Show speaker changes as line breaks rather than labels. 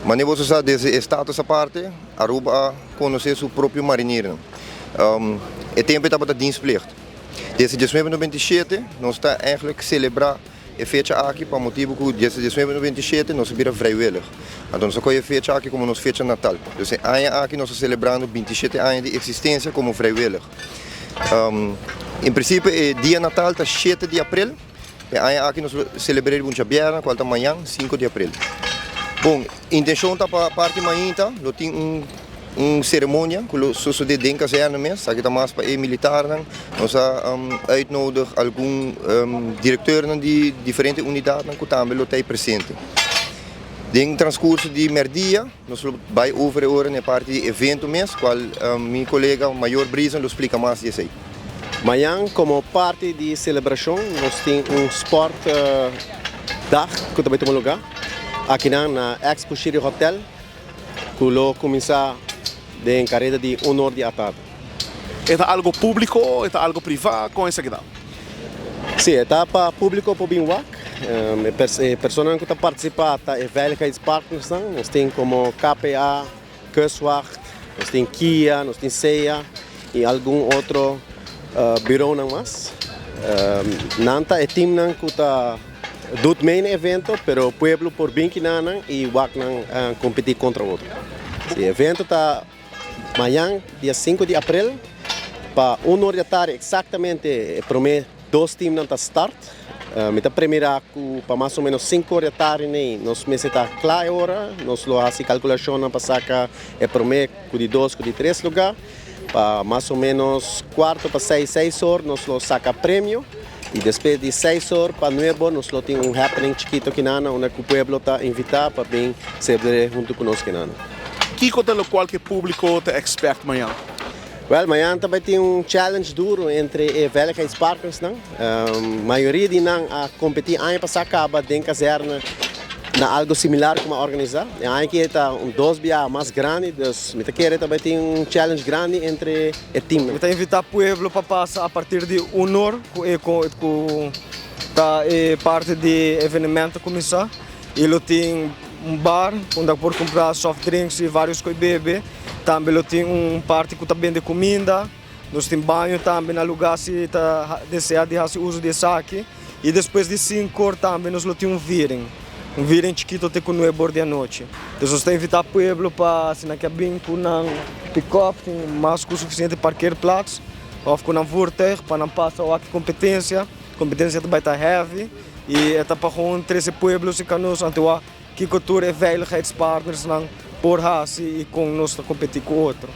Mas você sabe, desse status à parte, Aruba a conhecer seu próprio marinheiro. É tempo para dar dienstplicht. Desde 1997, nós estamos eigenlijk celebrar a fecha aqui para motivo que desde 1997 nós vira vrijwillig. Então nós colhe a fecha aqui como nossa fecha natal. Então aqui nós celebrando 27 anos de existência como vrijwillig. Em princípio, o dia natal está 7 de abril. E aqui nós celebramos amanhã, qual amanhã, 5 de abril. Bom, a intenção está para a parte manhã, nós temos uma cerimônia que nós sucede dentro da caserna mesmo, aqui está mais para o militar, nós uitnodigen algum diretor de diferentes unidades que também estão presentes. No transcurso de merdia, nós vamos over na parte de evento mesmo, qual meu colega Maior Brisa nos explica mais disso aí.
Amanhã, como parte de celebração, nós temos sport dag que também temos lugar. Aqui na Expo City Hotel, que começa de carreira de honor de tarde.
É algo público, é algo privado, com essa questão?
Sim, é para público para BINWAC. Pessoas que participam da Veiligheidspartners, nós temos como KPA, Kustwacht, nós temos Kia, nós temos CEA e algum outro bureau mais. Nanta é time que está do main evento, mas o pueblo por bem que não e WAC não competir contra o outro. O evento está amanhã, dia 5 de abril, para 1 hora da tarde, exatamente, para dois times não start. A primeira, para mais ou menos 5 horas da tarde, nós está clara hora, nós fazemos a calculação para sacar para de 2, de 3 lugares. Para mais ou menos 4 para 6 horas, nós saca prêmio. E depois de 6 horas para 9 horas, nós temos happening chiquito que onde o povo está invitado para vir celebrar junto conosco.
Que é o qual que o público é expert amanhã?
Amanhã também tem challenge duro entre os Veiligheidspartners. A maioria de nós competir ano passado acaba dentro da caserna na algo similar como organizar. Aqui está dois dias mais grande, então também tem challenge grande entre o time.
Então invitar o povo para passar a partir de 1 hora, com parte do evento começar. Ele tem bar onde pode comprar soft drinks e vários coisas beber. Também tem parte que também de comida. Nós temos banho também no lugar se desejar de fazer uso de saque. E depois de 5 horas também nós temos um viren chiquito até com 9 horas da noite. Então nós temos que invitar o povo para se na cabine com um pick-up, tem mais que o suficiente para qualquer plaats. Ou com um voertuig para não passar a competência. A competência também está heavy. E é para gewoon 13 pueblos que nós então que cultura é Veiligheidspartners não por raça e com nós competir com outro.